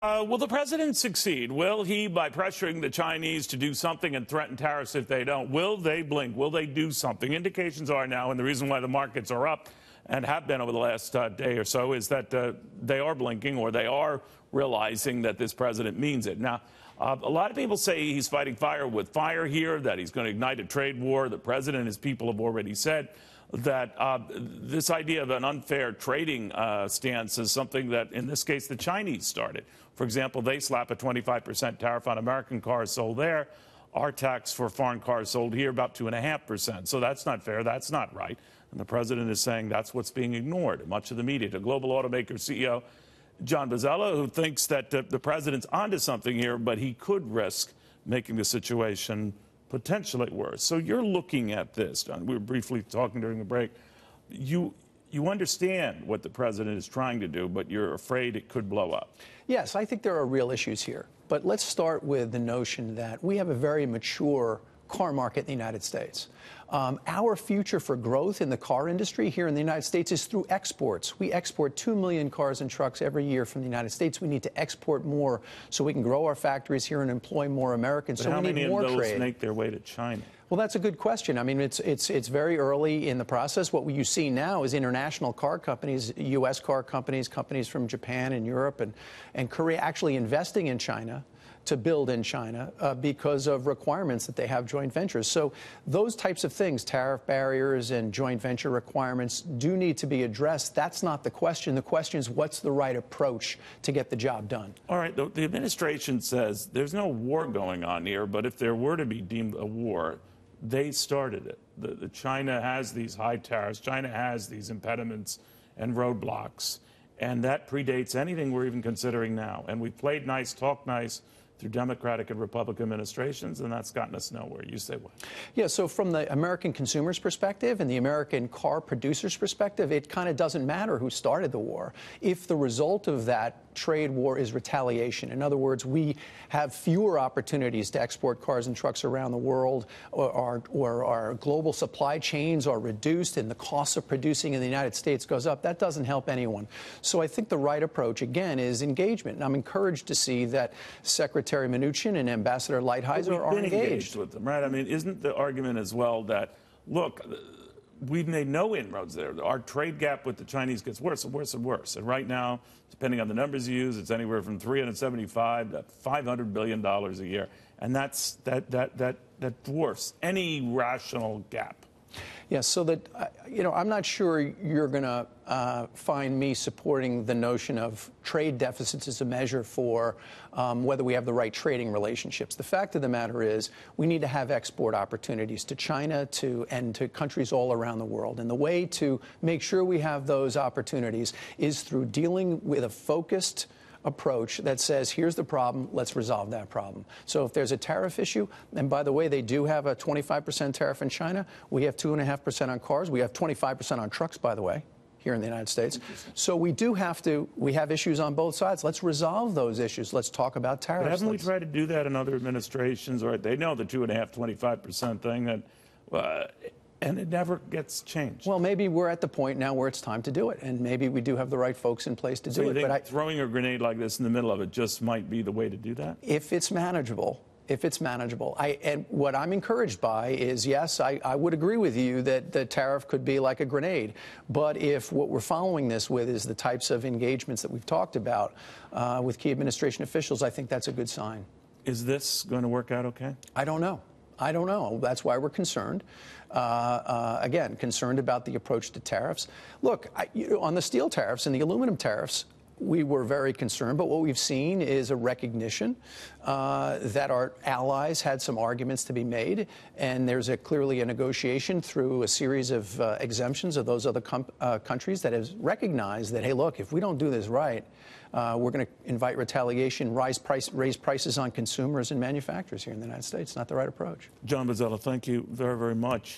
Will the president succeed? Will he, by pressuring the Chinese to do something and threaten tariffs if they don't? Will they blink? Will they do something? Indications are now, and the reason why the markets are up and have been over the last day or so, is that they are blinking, or they are realizing that this president means it. Now, a lot of people say he's fighting fire with fire here, that he's going to ignite a trade war. The president and his people have already said that this idea of an unfair trading stance is something that, in this case, the Chinese started. For example, they slap a 25% tariff on American cars sold there. Our tax for foreign cars sold here, about 2.5%. So that's not fair. That's not right. And the president is saying that's what's being ignored in much of the media. The global Automakers CEO John Bozzella, who thinks that the president's onto something here, but he could risk making the situation potentially worse. So you're looking at this, John. We were briefly talking during the break. You understand what the president is trying to do, but you're afraid it could blow up. Yes, I think there are real issues here. But let's start with the notion that we have a very mature car market in the United States. Our future for growth in the car industry here in the United States is through exports. We export 2 million cars and trucks every year from the United States. We need to export more so we can grow our factories here and employ more Americans. But so how we need many more of those trade. make their way to China? Well, that's a good question. I mean, it's very early in the process. What you see now is international car companies, U.S. car companies, companies from Japan and Europe and Korea actually investing in China to build in China because of requirements that they have joint ventures. So those types of things, tariff barriers and joint venture requirements, do need to be addressed. That's not the question. The question is, what's the right approach to get the job done? All right. The administration says there's no war going on here, but if there were to be deemed a war, they started it. The China has these high tariffs. China has these impediments and roadblocks, and that predates anything we're even considering now. And we've played nice, talked nice through Democratic and Republican administrations, and that's gotten us nowhere. You say what? Yeah, so from the American consumer's perspective and the American car producer's perspective, it kind of doesn't matter who started the war. If the result of that trade war is retaliation, in other words, we have fewer opportunities to export cars and trucks around the world, or our global supply chains are reduced and the cost of producing in the United States goes up, that doesn't help anyone. So I think the right approach, again, is engagement. And I'm encouraged to see that Secretary Mnuchin and Ambassador Lighthizer are engaged with them, right? I mean, isn't the argument as well that, look, we've made no inroads there. Our trade gap with the Chinese gets worse and worse and worse. And right now, depending on the numbers you use, it's anywhere from $375 to $500 billion a year. And that dwarfs any rational gap. Yeah, so that, I'm not sure you're going to find me supporting the notion of trade deficits as a measure for whether we have the right trading relationships. The fact of the matter is we need to have export opportunities to China and to countries all around the world. And the way to make sure we have those opportunities is through dealing with a focused approach that says, here's the problem, let's resolve that problem. So if there's a tariff issue, and by the way, they do have a 25% tariff in China, we have 2.5% on cars, we have 25% on trucks, by the way, here in the United States. So we have issues on both sides. Let's resolve those issues. Let's talk about tariffs. But haven't we tried to do that in other administrations? Or they know the 2.5%, 25% thing, that and it never gets changed. Well, maybe we're at the point now where it's time to do it, and maybe we do have the right folks in place to do it. But throwing a grenade like this in the middle of it just might be the way to do that? If it's manageable. If it's manageable. And what I'm encouraged by is, yes, I would agree with you that the tariff could be like a grenade. But if what we're following this with is the types of engagements that we've talked about with key administration officials, I think that's a good sign. Is this going to work out okay? I don't know. I don't know. That's why we're concerned. Again, concerned about the approach to tariffs. Look, on the steel tariffs and the aluminum tariffs, we were very concerned, but what we've seen is a recognition that our allies had some arguments to be made, and there's clearly a negotiation through a series of exemptions of those other countries that has recognized that, hey, look, if we don't do this right, we're going to invite retaliation, raise prices on consumers and manufacturers here in the United States. Not the right approach. John Bozzella, thank you very, very much.